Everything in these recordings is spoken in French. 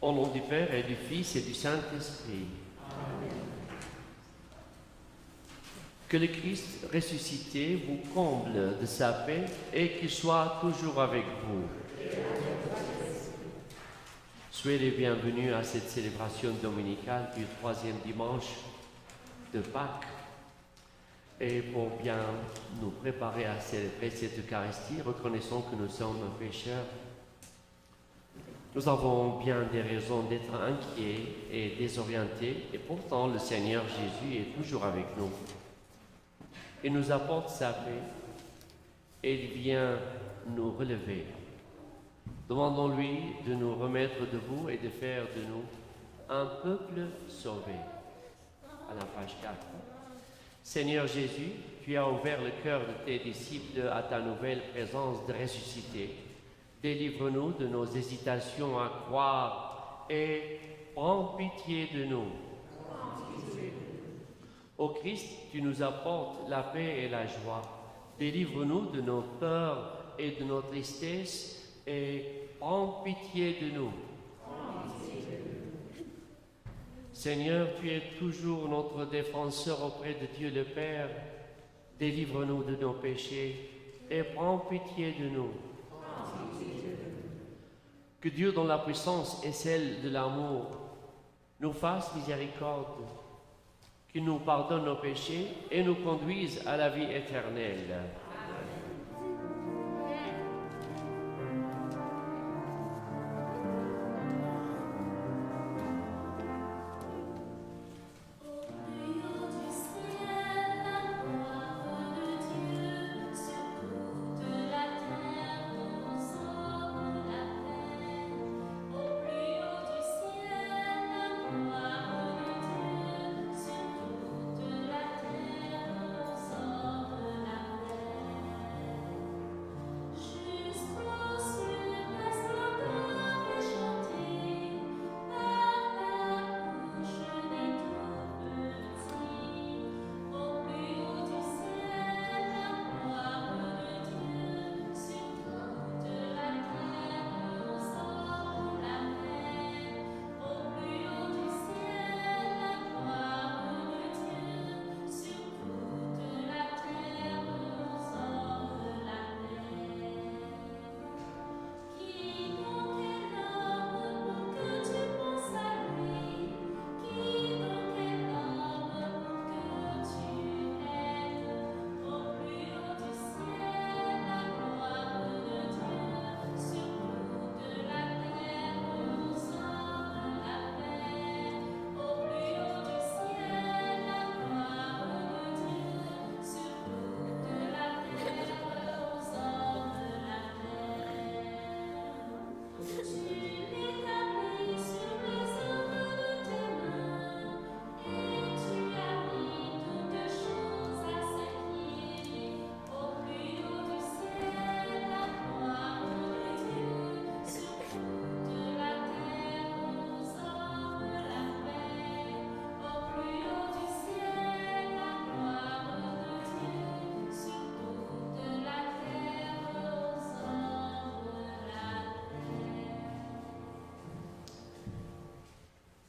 Au nom du Père et du Fils et du Saint-Esprit. Amen. Que le Christ ressuscité vous comble de sa paix et qu'il soit toujours avec vous. Soyez les bienvenus à cette célébration dominicale du 3e dimanche de Pâques. Et pour bien nous préparer à célébrer cette Eucharistie, reconnaissons que nous sommes pécheurs. Nous avons bien des raisons d'être inquiets et désorientés, et pourtant le Seigneur Jésus est toujours avec nous. Il nous apporte sa paix et il vient nous relever. Demandons-lui de nous remettre debout et de faire de nous un peuple sauvé. À la page 4. Seigneur Jésus, tu as ouvert le cœur de tes disciples à ta nouvelle présence de ressuscité. Délivre-nous de nos hésitations à croire et prends pitié de nous. Ô Christ, tu nous apportes la paix et la joie. Délivre-nous de nos peurs et de nos tristesses et prends pitié de nous. Seigneur, tu es toujours notre défenseur auprès de Dieu le Père. Délivre-nous de nos péchés et prends pitié de nous. Que Dieu, dont la puissance est celle de l'amour, nous fasse miséricorde, qu'il nous pardonne nos péchés et nous conduise à la vie éternelle.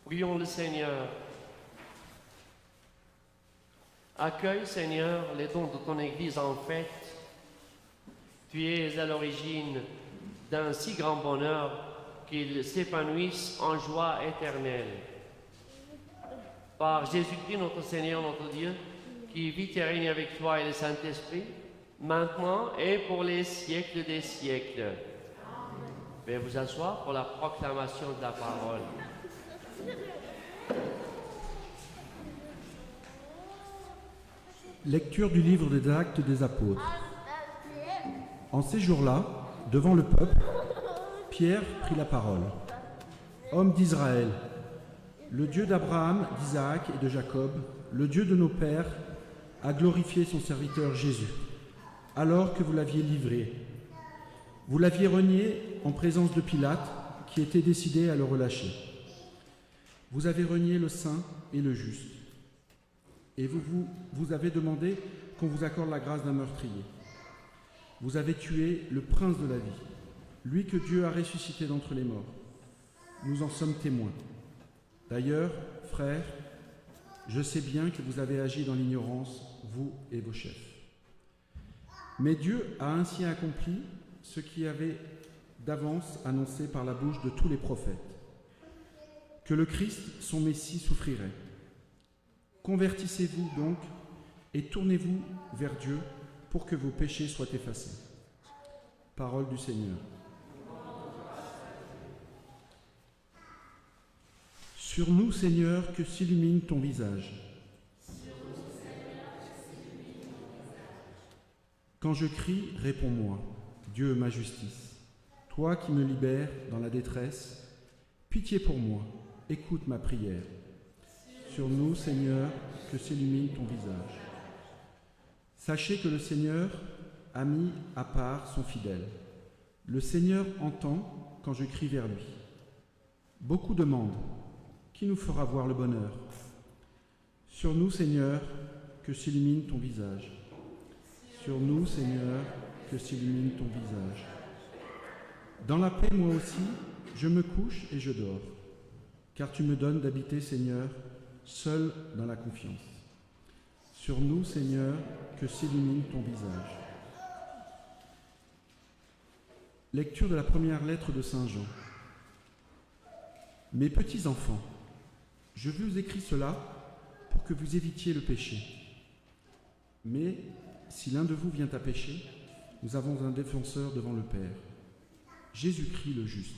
Prions le Seigneur. Accueille, Seigneur, les dons de ton Église en fête. Tu es à l'origine d'un si grand bonheur qu'ils s'épanouissent en joie éternelle. Par Jésus-Christ, notre Seigneur, notre Dieu, qui vit et règne avec toi et le Saint-Esprit, maintenant et pour les siècles des siècles. Amen. Veuillez vous asseoir pour la proclamation de la parole. Lecture du livre des Actes des Apôtres. En ces jours-là, devant le peuple, Pierre prit la parole. Hommes d'Israël, le Dieu d'Abraham, d'Isaac et de Jacob, le Dieu de nos pères, a glorifié son serviteur Jésus, alors que vous l'aviez livré. Vous l'aviez renié en présence de Pilate, qui était décidé à le relâcher. Vous avez renié le saint et le juste. Et vous avez demandé qu'on vous accorde la grâce d'un meurtrier. Vous avez tué le prince de la vie, lui que Dieu a ressuscité d'entre les morts. nous en sommes témoins. D'ailleurs, frères, je sais bien que vous avez agi dans l'ignorance, vous et vos chefs. Mais Dieu a ainsi accompli ce qui avait d'avance annoncé par la bouche de tous les prophètes, que le Christ, son Messie, souffrirait. Convertissez-vous donc et tournez-vous vers Dieu pour que vos péchés soient effacés. Parole du Seigneur. Sur nous, Seigneur, que s'illumine ton visage. Quand je crie, réponds-moi, Dieu ma justice. Toi qui me libères dans la détresse, pitié pour moi, écoute ma prière. Sur nous, Seigneur, que s'illumine ton visage. Sachez que le Seigneur a mis à part son fidèle. Le Seigneur entend quand je crie vers lui. Beaucoup demandent, qui nous fera voir le bonheur? Sur nous, Seigneur, que s'illumine ton visage. Sur nous, Seigneur, que s'illumine ton visage. Dans la paix, moi aussi, je me couche et je dors, car tu me donnes d'habiter, Seigneur, seul dans la confiance. Sur nous, Seigneur, que s'illumine ton visage. Lecture de la première lettre de Saint Jean. Mes petits enfants, je vous écris cela pour que vous évitiez le péché. Mais si l'un de vous vient à pécher, nous avons un défenseur devant le Père, Jésus-Christ le juste.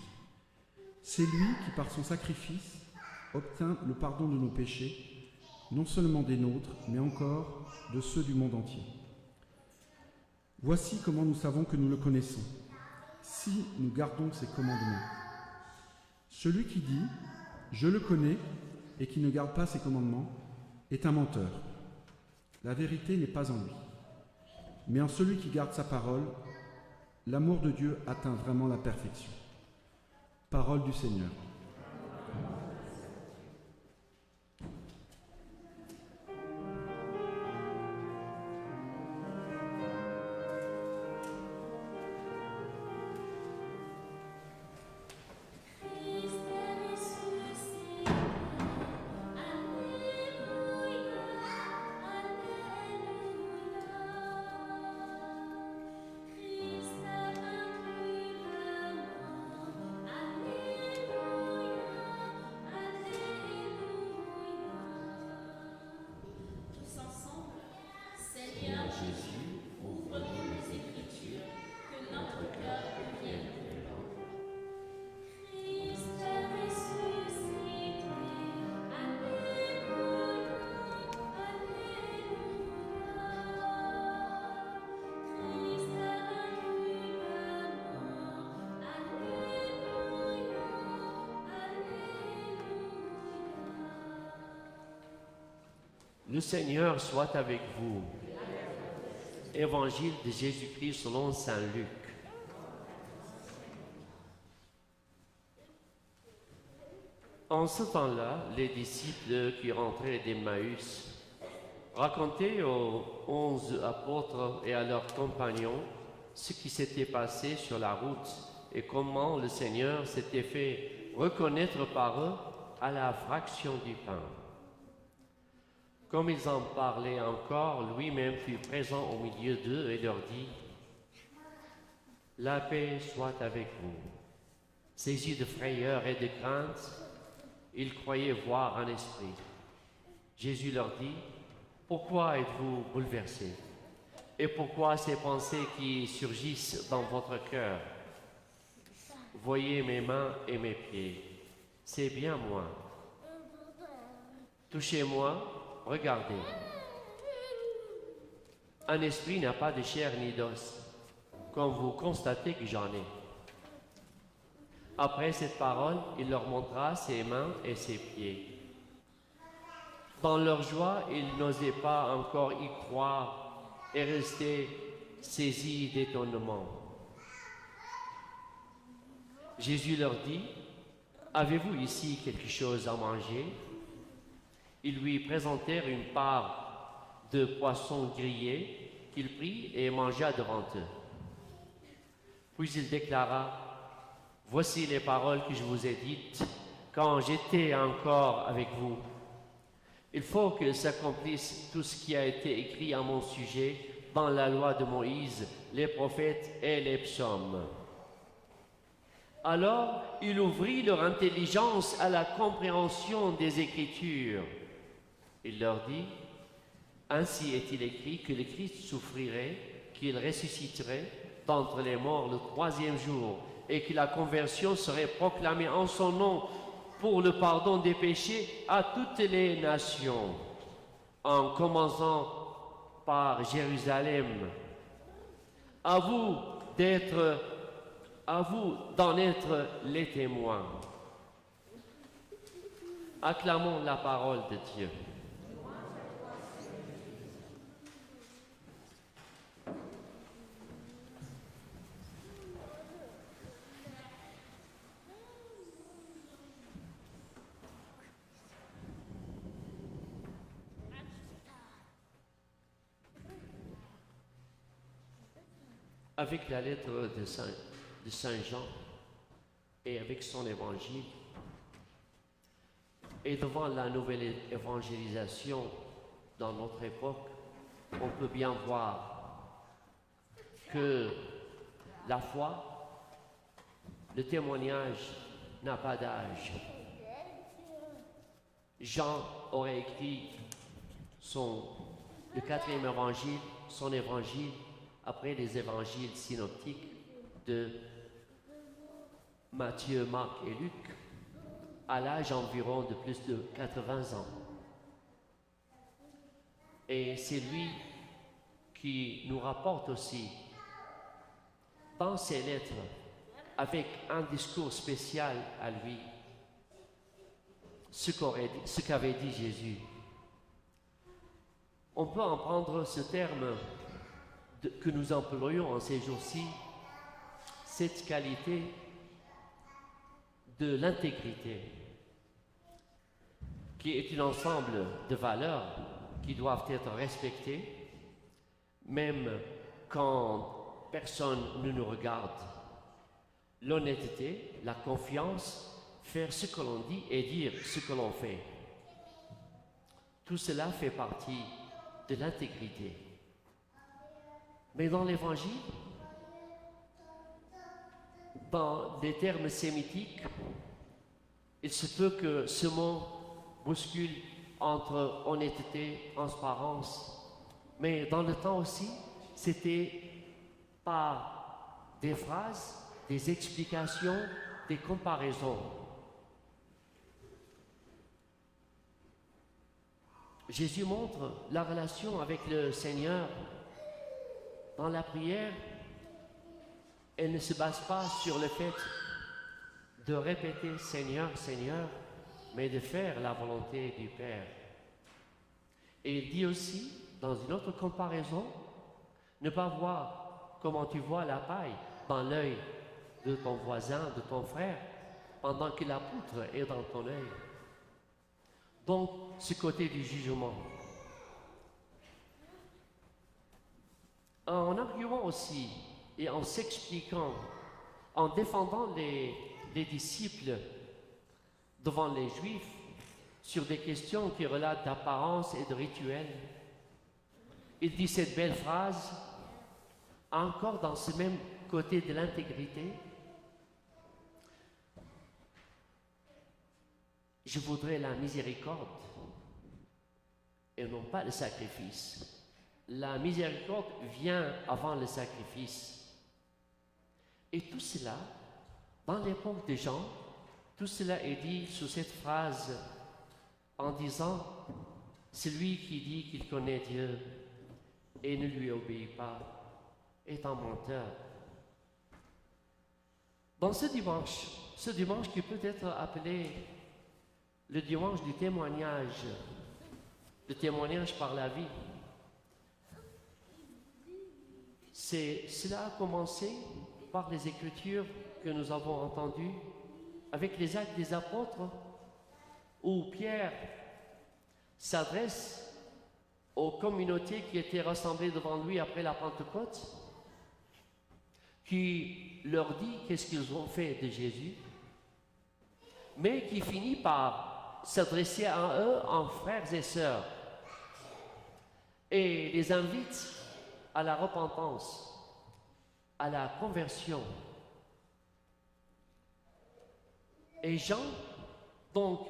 C'est lui qui, par son sacrifice, obtint le pardon de nos péchés, non seulement des nôtres, mais encore de ceux du monde entier. Voici comment nous savons que nous le connaissons, si nous gardons ses commandements. Celui qui dit « Je le connais » et qui ne garde pas ses commandements est un menteur. La vérité n'est pas en lui. Mais en celui qui garde sa parole, l'amour de Dieu atteint vraiment la perfection. Parole du Seigneur. Jésus, ouvre-nous les Écritures, que notre cœur devienne brûlant. Christ est ressuscité, Alléluia, Alléluia. Christ a vaincu la mort, Alléluia, Alléluia. Le Seigneur soit avec vous. Évangile de Jésus-Christ selon saint Luc. En ce temps-là, les disciples qui rentraient d'Emmaüs racontaient aux 11 apôtres et à leurs compagnons ce qui s'était passé sur la route et comment le Seigneur s'était fait reconnaître par eux à la fraction du pain. Comme ils en parlaient encore, lui-même fut présent au milieu d'eux et leur dit « La paix soit avec vous. » Saisis de frayeur et de crainte, ils croyaient voir un esprit. Jésus leur dit « Pourquoi êtes-vous bouleversés? Et pourquoi ces pensées qui surgissent dans votre cœur? Voyez mes mains et mes pieds, c'est bien moi. Touchez-moi. Regardez, un esprit n'a pas de chair ni d'os, comme vous constatez que j'en ai. Après cette parole, il leur montra ses mains et ses pieds. Dans leur joie, ils n'osaient pas encore y croire et restaient saisis d'étonnement. Jésus leur dit, « Avez-vous ici quelque chose à manger ?» Ils lui présentèrent une part de poisson grillé qu'il prit et mangea devant eux. Puis il déclara, « Voici les paroles que je vous ai dites quand j'étais encore avec vous. Il faut que s'accomplisse tout ce qui a été écrit à mon sujet dans la loi de Moïse, les prophètes et les psaumes. Alors, il ouvrit leur intelligence à la compréhension des Écritures. Il leur dit, ainsi est-il écrit que le Christ souffrirait, qu'il ressusciterait d'entre les morts le troisième jour, et que la conversion serait proclamée en son nom pour le pardon des péchés à toutes les nations, en commençant par Jérusalem. À vous d'en être les témoins. Acclamons la parole de Dieu. Avec la lettre de Saint Jean et avec son évangile, et devant la nouvelle évangélisation dans notre époque, on peut bien voir que la foi, le témoignage n'a pas d'âge. Jean aurait écrit le 4e évangile, son évangile, après les évangiles synoptiques de Matthieu, Marc et Luc, à l'âge environ de plus de 80 ans. Et c'est lui qui nous rapporte aussi, dans ses lettres, avec un discours spécial à lui, ce qu'avait dit Jésus. On peut en prendre ce terme que nous employons en ces jours-ci, cette qualité de l'intégrité, qui est un ensemble de valeurs qui doivent être respectées, même quand personne ne nous regarde. L'honnêteté, la confiance, faire ce que l'on dit et dire ce que l'on fait. Tout cela fait partie de l'intégrité. Mais dans l'Évangile, dans des termes sémitiques, il se peut que ce mot bouscule entre honnêteté, transparence, mais dans le temps aussi, c'était par des phrases, des explications, des comparaisons. Jésus montre la relation avec le Seigneur. Dans la prière, elle ne se base pas sur le fait de répéter Seigneur, Seigneur, mais de faire la volonté du Père. Et il dit aussi, dans une autre comparaison, ne pas voir comment tu vois la paille dans l'œil de ton voisin, de ton frère, pendant que la poutre est dans ton œil. Donc, ce côté du jugement. En arguant aussi et en s'expliquant, en défendant les disciples devant les Juifs sur des questions qui relatent d'apparence et de rituel, il dit cette belle phrase, encore dans ce même côté de l'intégrité. Je voudrais la miséricorde et non pas le sacrifice. La miséricorde vient avant le sacrifice. Et tout cela, dans l'époque de Jean, tout cela est dit sous cette phrase en disant « Celui qui dit qu'il connaît Dieu et ne lui obéit pas est un menteur ». Dans ce dimanche qui peut être appelé le dimanche du témoignage, le témoignage par la vie, cela a commencé par les Écritures que nous avons entendues, avec les Actes des Apôtres, où Pierre s'adresse aux communautés qui étaient rassemblées devant lui après la Pentecôte, qui leur dit qu'est-ce qu'ils ont fait de Jésus. mais qui finit par s'adresser à eux en frères et sœurs et les invite à la repentance, à la conversion. Et Jean, donc,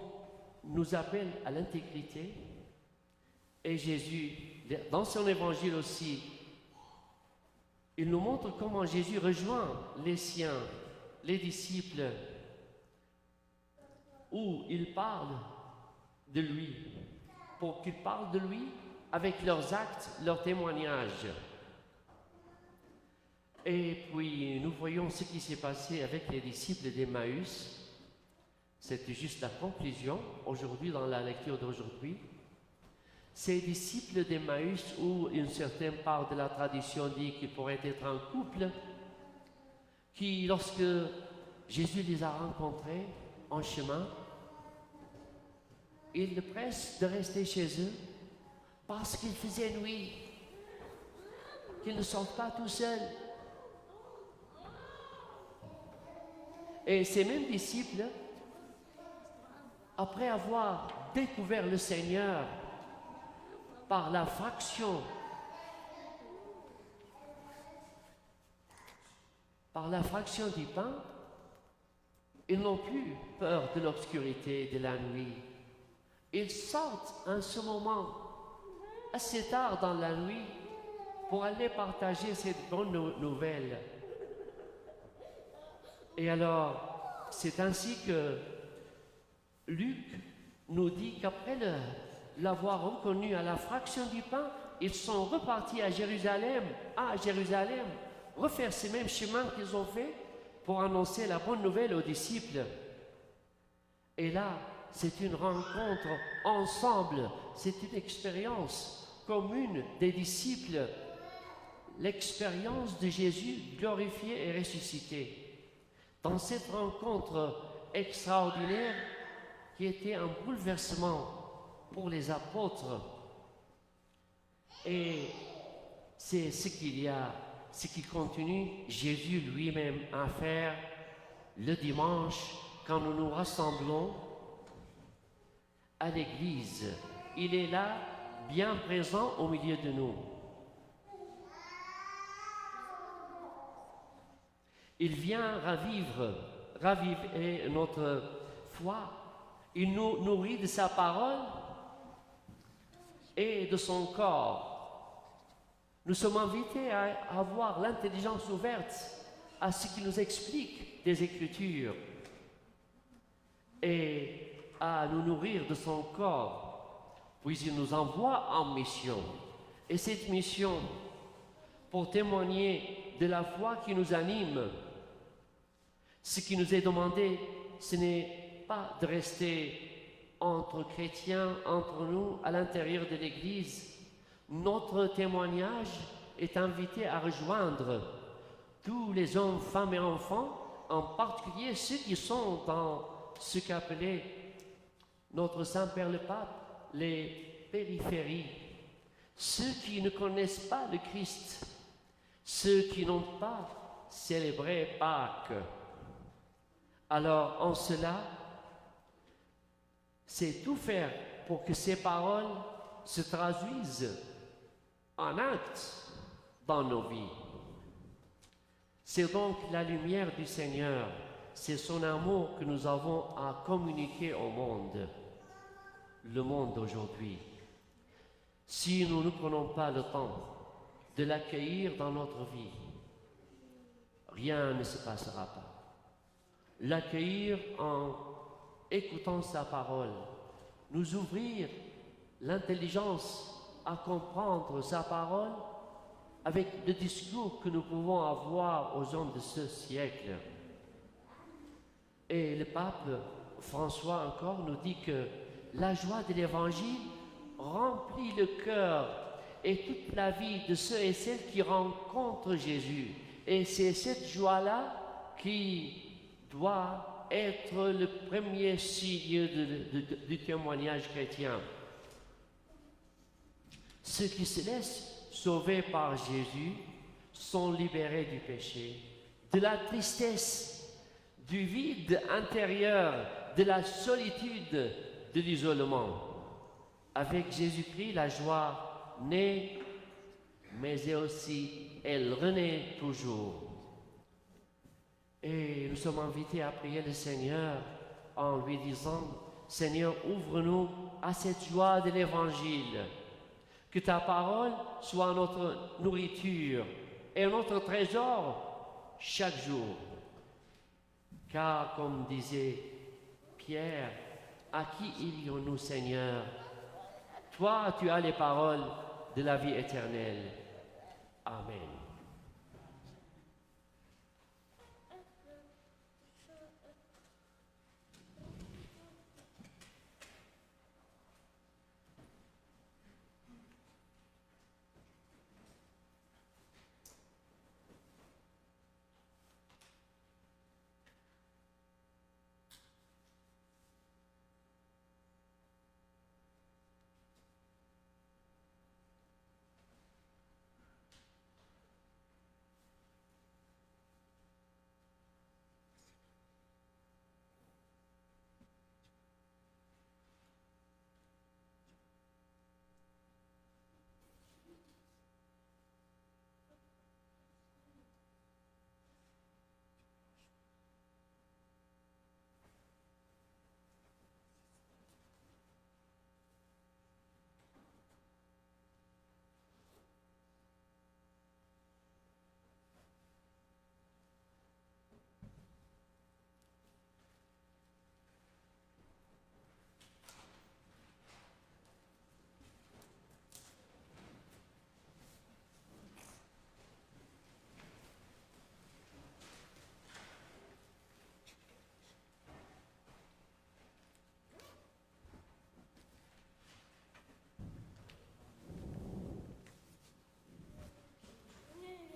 nous appelle à l'intégrité. Et Jésus, dans son évangile aussi, il nous montre comment Jésus rejoint les siens, les disciples, où il parle de lui, pour qu'ils parlent de lui avec leurs actes, leurs témoignages. Et puis, nous voyons ce qui s'est passé avec les disciples d'Emmaüs. C'était juste la conclusion, aujourd'hui, dans la lecture d'aujourd'hui. Ces disciples d'Emmaüs, où une certaine part de la tradition dit qu'ils pourraient être un couple, qui, lorsque Jésus les a rencontrés en chemin, il le presse de rester chez eux parce qu'il faisait nuit, qu'ils ne sortent pas tout seuls. Et ces mêmes disciples, après avoir découvert le Seigneur par la fraction du pain, ils n'ont plus peur de l'obscurité de la nuit. Ils sortent en ce moment, assez tard dans la nuit, pour aller partager cette bonne nouvelle. Et alors, c'est ainsi que Luc nous dit qu'après l'avoir reconnu à la fraction du pain, ils sont repartis à Jérusalem, refaire ces mêmes chemins qu'ils ont fait pour annoncer la bonne nouvelle aux disciples. Et là, c'est une rencontre ensemble, c'est une expérience commune des disciples, l'expérience de Jésus glorifié et ressuscité. Dans cette rencontre extraordinaire qui était un bouleversement pour les apôtres, et c'est ce qui continue Jésus lui-même à faire le dimanche quand nous nous rassemblons à l'église. Il est là, bien présent au milieu de nous. Il vient raviver notre foi. Il nous nourrit de sa parole et de son corps. Nous sommes invités à avoir l'intelligence ouverte à ce qu'il nous explique des Écritures et à nous nourrir de son corps, puis il nous envoie en mission. Et cette mission, pour témoigner de la foi qui nous anime, ce qui nous est demandé, ce n'est pas de rester entre chrétiens, entre nous, à l'intérieur de l'Église. Notre témoignage est invité à rejoindre tous les hommes, femmes et enfants, en particulier ceux qui sont dans ce qu'appelait notre Saint-Père le Pape les périphéries, ceux qui ne connaissent pas le Christ, ceux qui n'ont pas célébré Pâques. Alors, en cela, c'est tout faire pour que ces paroles se traduisent en actes dans nos vies. C'est donc la lumière du Seigneur, c'est son amour que nous avons à communiquer au monde, le monde d'aujourd'hui. Si nous ne prenons pas le temps de l'accueillir dans notre vie, rien ne se passera pas. L'accueillir en écoutant sa parole, nous ouvrir l'intelligence à comprendre sa parole avec le discours que nous pouvons avoir aux hommes de ce siècle. Et le pape François encore nous dit que la joie de l'Évangile remplit le cœur et toute la vie de ceux et celles qui rencontrent Jésus. Et c'est cette joie-là qui doit être le premier signe du témoignage chrétien. Ceux qui se laissent sauver par Jésus sont libérés du péché, de la tristesse, du vide intérieur, de la solitude, de l'isolement. Avec Jésus-Christ, la joie naît, mais aussi elle renaît toujours. Et nous sommes invités à prier le Seigneur en lui disant, Seigneur, ouvre-nous à cette joie de l'Évangile. Que ta parole soit notre nourriture et notre trésor chaque jour. Car, comme disait Pierre, à qui irions-nous, Seigneur? Toi, tu as les paroles de la vie éternelle. Amen.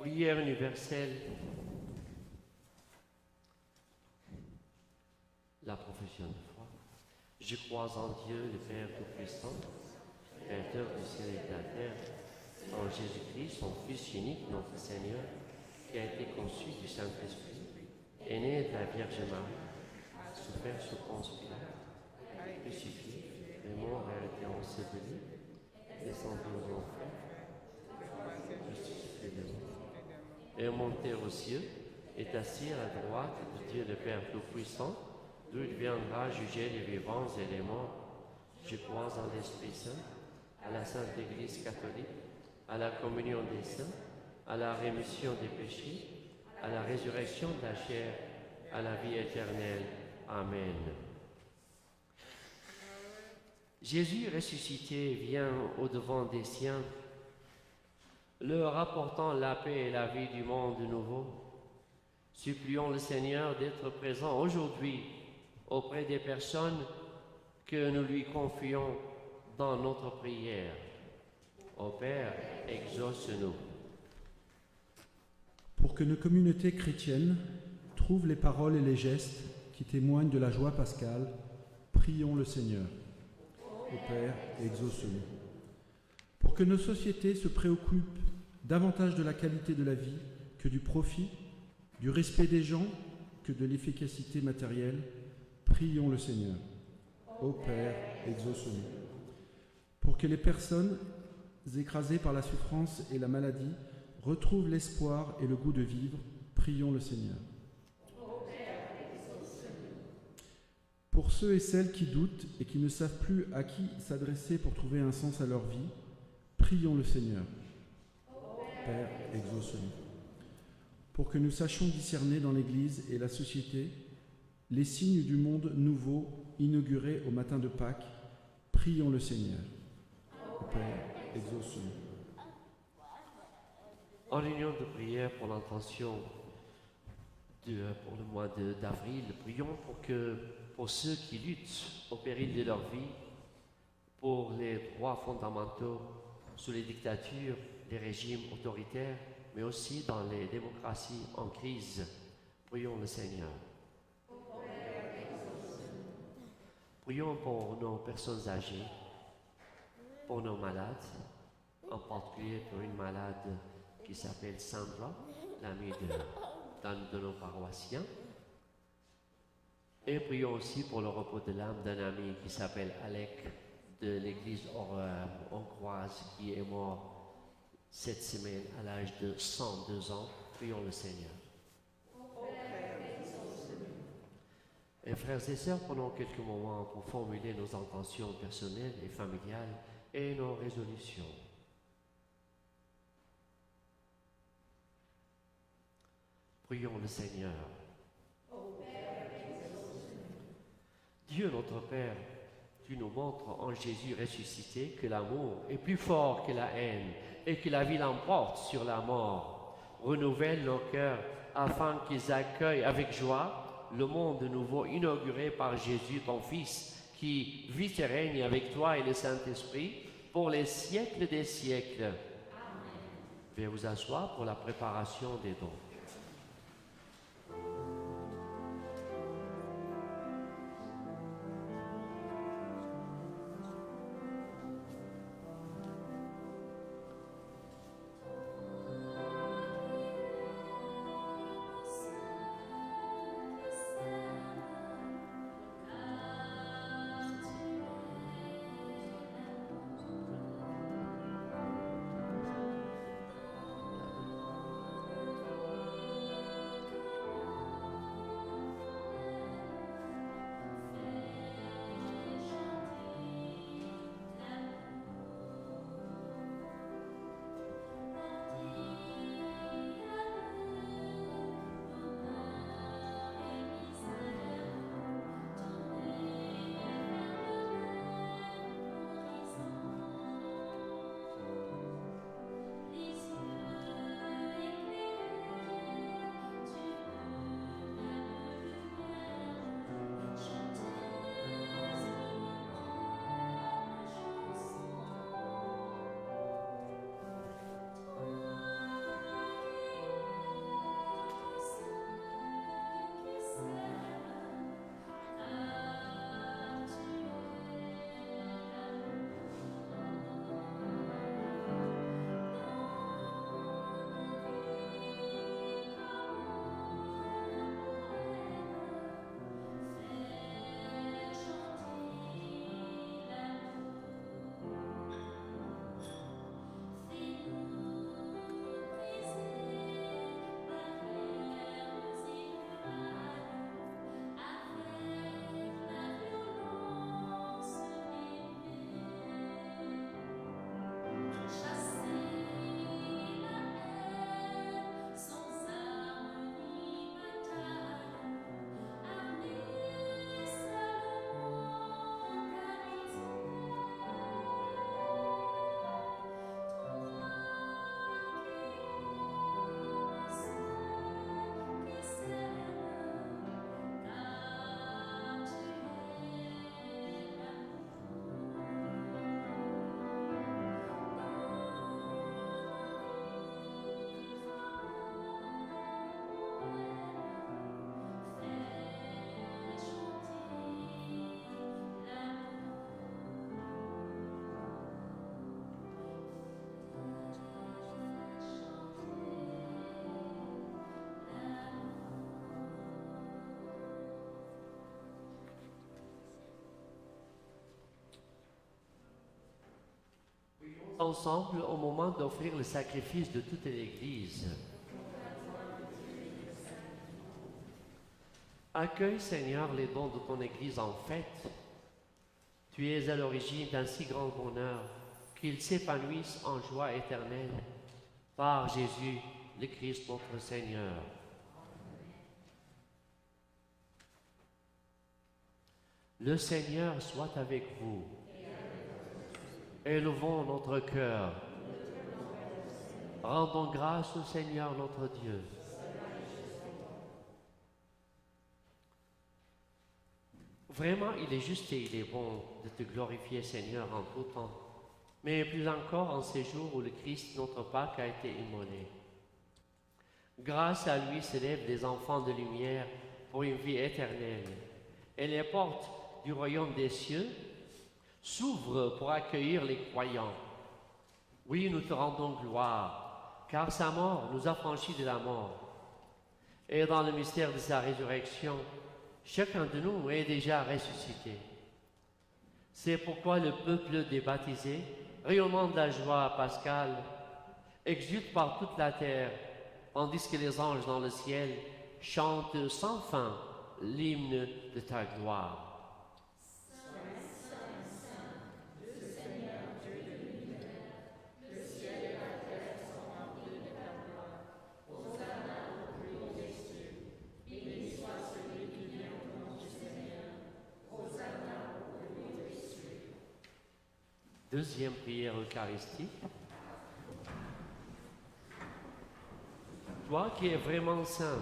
Prière universelle. La profession de foi. Je crois en Dieu, le Père Tout-Puissant, Créateur du ciel et de la terre, en Jésus-Christ, son Fils unique, notre Seigneur, qui a été conçu du Saint-Esprit, est né de la Vierge Marie, souffert sous Ponce Pilate, crucifié, est mort et a été enseveli, descendu aux enfers, ressuscité de mort, est monté aux cieux, est assis à la droite de Dieu le Père Tout-Puissant, d'où il viendra juger les vivants et les morts. Je crois en l'Esprit Saint, à la Sainte Église catholique, à la communion des saints, à la rémission des péchés, à la résurrection de la chair, à la vie éternelle. Amen. Jésus ressuscité vient au-devant des siens, leur apportant la paix et la vie du monde nouveau. Supplions le Seigneur d'être présent aujourd'hui auprès des personnes que nous lui confions dans notre prière. Ô Père, exauce-nous. Pour que nos communautés chrétiennes trouvent les paroles et les gestes qui témoignent de la joie pascale, prions le Seigneur. Ô Père, exauce-nous. Pour que nos sociétés se préoccupent davantage de la qualité de la vie que du profit, du respect des gens que de l'efficacité matérielle, prions le Seigneur. Ô Père, exauce-nous. Pour que les personnes écrasées par la souffrance et la maladie retrouvent l'espoir et le goût de vivre, prions le Seigneur. Pour ceux et celles qui doutent et qui ne savent plus à qui s'adresser pour trouver un sens à leur vie, prions le Seigneur. Père, exauce-nous. Pour que nous sachions discerner dans l'Église et la société les signes du monde nouveau inauguré au matin de Pâques, prions le Seigneur. Père, exauce-nous. En réunion de prière pour l'intention pour le mois d'avril, prions pour ceux qui luttent au péril de leur vie, pour les droits fondamentaux sous les dictatures, les régimes autoritaires, mais aussi dans les démocraties en crise. Prions le Seigneur. Prions pour nos personnes âgées, pour nos malades, en particulier pour une malade qui s'appelle Sandra, l'amie d'un de nos paroissiens. Et prions aussi pour le repos de l'âme d'un ami qui s'appelle Alec de l'église hongroise qui est mort cette semaine à l'âge de 102 ans. Prions le Seigneur. Et frères et sœurs, prenons quelques moments pour formuler nos intentions personnelles et familiales et nos résolutions. Prions le Seigneur. Dieu notre Père, tu nous montres en Jésus ressuscité que l'amour est plus fort que la haine et que la vie l'emporte sur la mort. Renouvelle nos cœurs afin qu'ils accueillent avec joie le monde nouveau inauguré par Jésus, ton Fils, qui vit et règne avec toi et le Saint-Esprit pour les siècles des siècles. Amen. Veuillez vous asseoir pour la préparation des dons. Ensemble au moment d'offrir le sacrifice de toute l'Église. Accueille, Seigneur, les dons de ton Église en fête. Tu es à l'origine d'un si grand bonheur qu'ils s'épanouissent en joie éternelle par Jésus, le Christ notre Seigneur. Le Seigneur soit avec vous. Élevons notre cœur. Rendons grâce au Seigneur notre Dieu. Vraiment, il est juste et il est bon de te glorifier, Seigneur, en tout temps, mais plus encore en ces jours où le Christ, notre Pâque, a été immolé. Grâce à lui s'élèvent des enfants de lumière pour une vie éternelle, et les portes du royaume des cieux s'ouvrent pour accueillir les croyants. Oui, nous te rendons gloire, car sa mort nous a franchis de la mort. Et dans le mystère de sa résurrection, chacun de nous est déjà ressuscité. C'est pourquoi le peuple des baptisés, rayonnant de la joie pascale, exulte par toute la terre, tandis que les anges dans le ciel chantent sans fin l'hymne de ta gloire. Deuxième prière eucharistique. Toi qui es vraiment saint,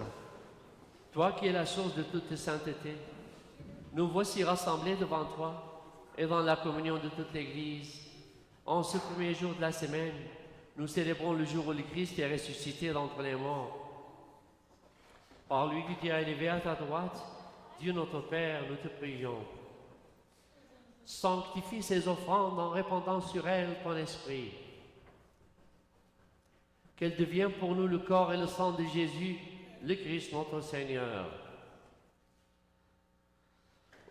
toi qui es la source de toute sainteté, nous voici rassemblés devant toi et dans la communion de toute l'Église. En ce premier jour de la semaine, nous célébrons le jour où le Christ est ressuscité d'entre les morts. Par lui qui t'es élevé à ta droite, Dieu notre Père, nous te prions. Sanctifie ces offrandes en répandant sur elles ton esprit. Qu'elles deviennent pour nous le corps et le sang de Jésus, le Christ notre Seigneur.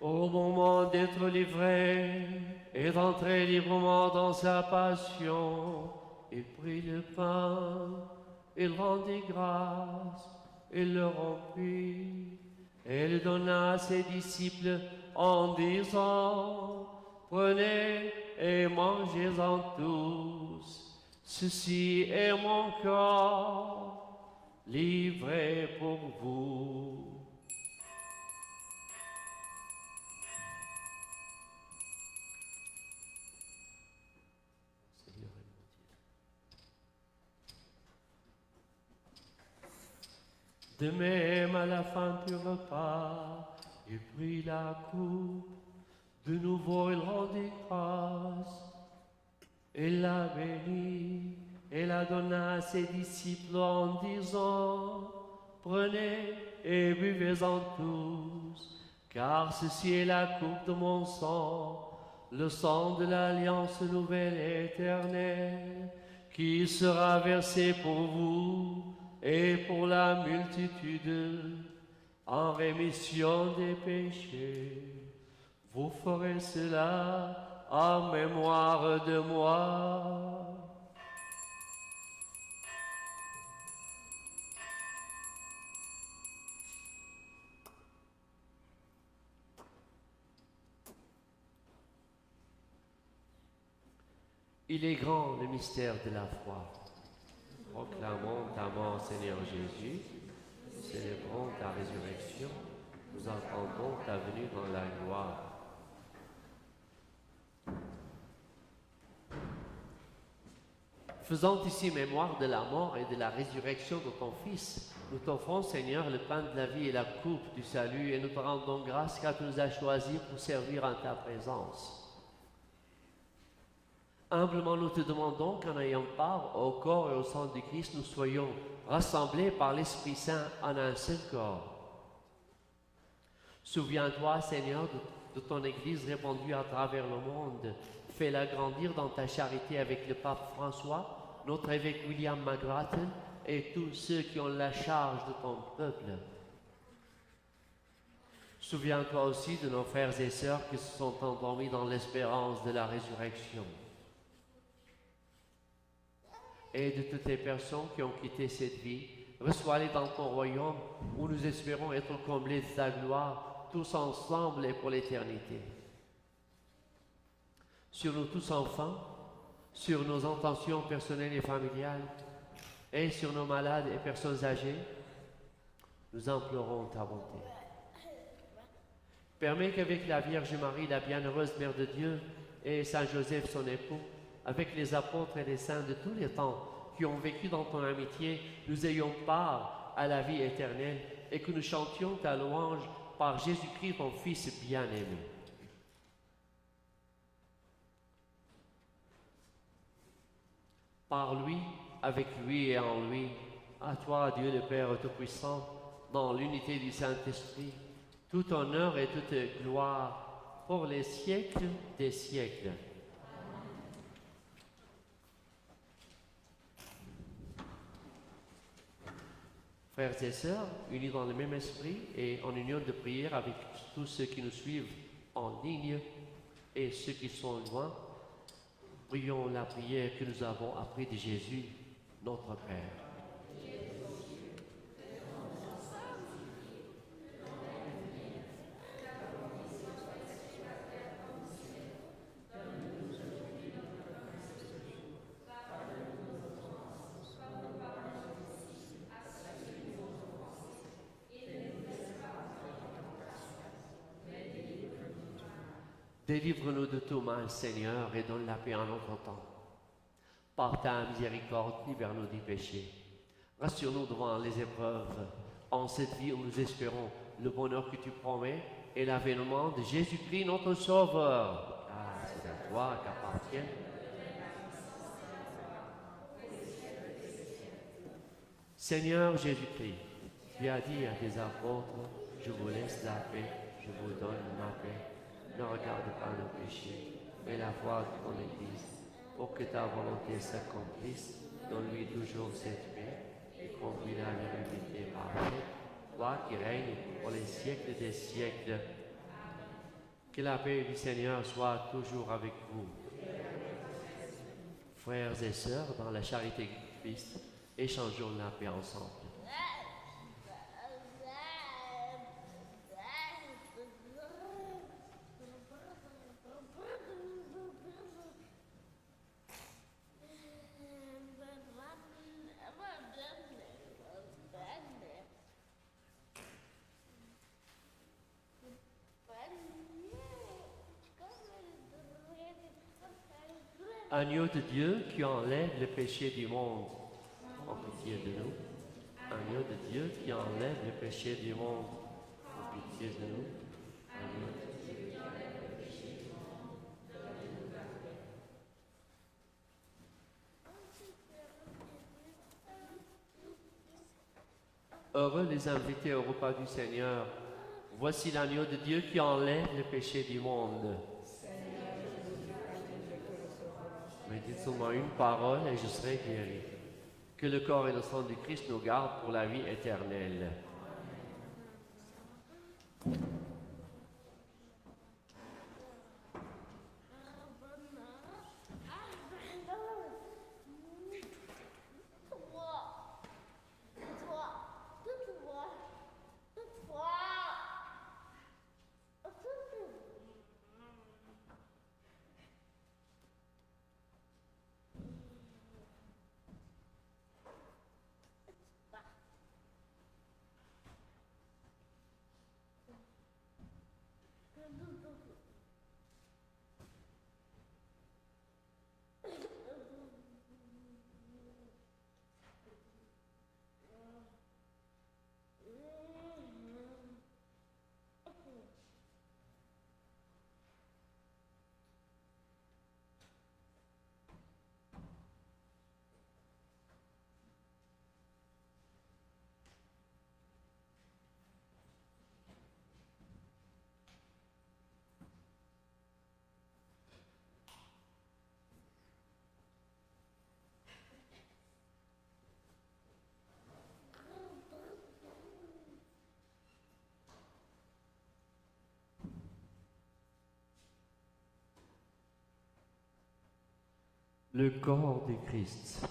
Au moment d'être livré et d'entrer librement dans sa passion, il prit le pain, il rendit grâce, il le rompit, et le donna à ses disciples en disant, prenez et mangez-en tous, ceci est mon corps, livré pour vous. Seigneur est mon Dieu. De même, à la fin du repas, il prit la coupe, de nouveau il rendit grâce, il la bénit et la donna à ses disciples en disant, prenez et buvez-en tous, car ceci est la coupe de mon sang, le sang de l'alliance nouvelle et éternelle, qui sera versé pour vous et pour la multitude en rémission des péchés. Vous ferez cela en mémoire de moi. Il est grand le mystère de la foi. Proclamons ta mort, Seigneur Jésus. Célébrons ta résurrection. Nous attendons ta venue dans la gloire. Faisant ici mémoire de la mort et de la résurrection de ton Fils, nous t'offrons, Seigneur, le pain de la vie et la coupe du salut, et nous te rendons grâce car tu nous as choisis pour servir en ta présence. Humblement, nous te demandons qu'en ayant part au corps et au sang du Christ, nous soyons rassemblés par l'Esprit Saint en un seul corps. Souviens-toi, Seigneur, de ton Église répandue à travers le monde. Fais-la grandir dans ta charité avec le pape François, notre évêque William McGrath et tous ceux qui ont la charge de ton peuple. Souviens-toi aussi de nos frères et sœurs qui se sont endormis dans l'espérance de la résurrection. Et de toutes les personnes qui ont quitté cette vie, reçois-les dans ton royaume où nous espérons être comblés de ta gloire, tous ensemble et pour l'éternité. Sur nous tous enfants, sur nos intentions personnelles et familiales, et sur nos malades et personnes âgées, nous implorons ta bonté. Permets qu'avec la Vierge Marie, la bienheureuse Mère de Dieu, et Saint Joseph, son époux, avec les apôtres et les saints de tous les temps qui ont vécu dans ton amitié, nous ayons part à la vie éternelle et que nous chantions ta louange par Jésus-Christ, ton Fils bien-aimé. Par lui, avec lui et en lui, à toi, Dieu le Père Tout-Puissant, dans l'unité du Saint-Esprit, tout honneur et toute gloire pour les siècles des siècles. Frères et sœurs, unis dans le même esprit et en union de prière avec tous ceux qui nous suivent en ligne et ceux qui sont loin, prions la prière que nous avons appris de Jésus, notre Père. Délivre-nous de tout mal, Seigneur, et donne la paix en notre temps. Par ta miséricorde, libère-nous du péché. Rassure-nous devant les épreuves. En cette vie où nous espérons le bonheur que tu promets et l'avènement de Jésus-Christ, notre Sauveur. Ah, c'est à toi qu'appartient. Seigneur Jésus-Christ, tu as dit à tes apôtres, je vous laisse la paix, je vous donne ma paix. Ne regarde pas nos péchés, mais la foi de ton Église, pour que ta volonté s'accomplisse. Donne-lui toujours cette paix et conduis-la à l'unité parfaite, toi qui règnes pour les siècles des siècles. Que la paix du Seigneur soit toujours avec vous. Frères et sœurs, dans la charité de Christ, échangeons la paix ensemble. Agneau de Dieu qui enlève le péché du monde, en pitié de nous. Agneau de Dieu qui enlève le péché du monde, en pitié de nous. Agneau de Dieu qui enlève le péché du monde, donne-nous la paix. Heureux les invités au repas du Seigneur. Voici l'agneau de Dieu qui enlève le péché du monde. Mais dites seulement une parole et je serai guéri. Que le corps et le sang du Christ nous gardent pour la vie éternelle. Le corps du Christ.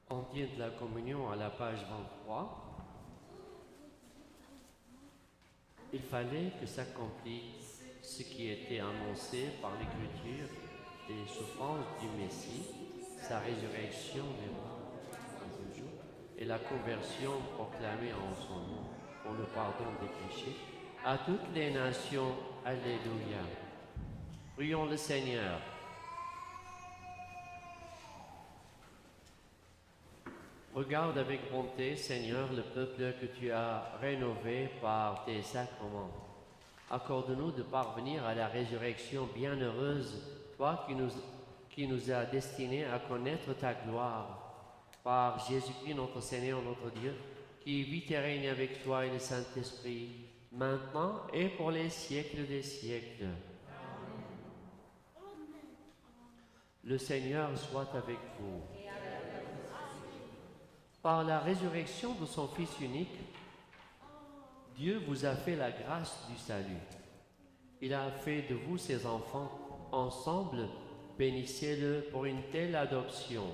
On tient de la communion à la page 23. Il fallait que s'accomplisse ce qui était annoncé par l'Écriture des souffrances du Messie, sa résurrection des morts un jour, et la conversion proclamée en son nom pour le pardon des péchés à toutes les nations. Alléluia. Prions le Seigneur. Regarde avec bonté, Seigneur, le peuple que tu as rénové par tes sacrements. Accorde-nous de parvenir à la résurrection bienheureuse, toi qui nous as destinés à connaître ta gloire. Par Jésus-Christ, notre Seigneur, notre Dieu, qui vit et règne avec toi et le Saint-Esprit, maintenant et pour les siècles des siècles. Le Seigneur soit avec vous. Par la résurrection de son Fils unique, Dieu vous a fait la grâce du salut. Il a fait de vous ses enfants. Ensemble, bénissez-le pour une telle adoption.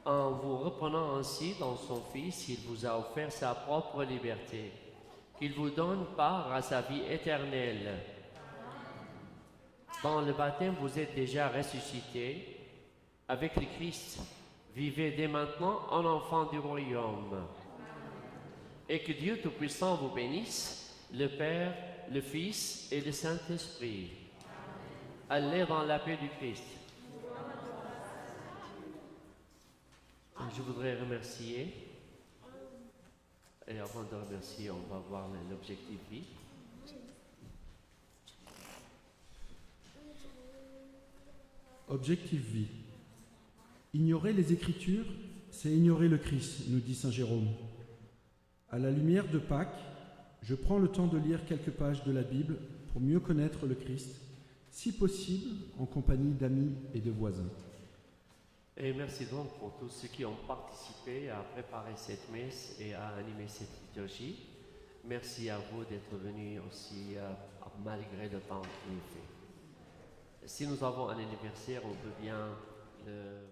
En vous reprenant ainsi dans son Fils, il vous a offert sa propre liberté, qu'il vous donne part à sa vie éternelle. Dans le baptême, vous êtes déjà ressuscités avec le Christ. Vivez dès maintenant en enfant du royaume. Et que Dieu Tout-Puissant vous bénisse, le Père, le Fils et le Saint-Esprit. Allez dans la paix du Christ. Je voudrais remercier, et avant de remercier, on va voir l'objectif vie. Objectif vie. Ignorer les Écritures, c'est ignorer le Christ, nous dit saint Jérôme. À la lumière de Pâques, je prends le temps de lire quelques pages de la Bible pour mieux connaître le Christ, si possible en compagnie d'amis et de voisins. Et merci donc pour tous ceux qui ont participé à préparer cette messe et à animer cette liturgie. Merci à vous d'être venus aussi malgré le temps qu'il fait. Si nous avons un anniversaire, on peut bien le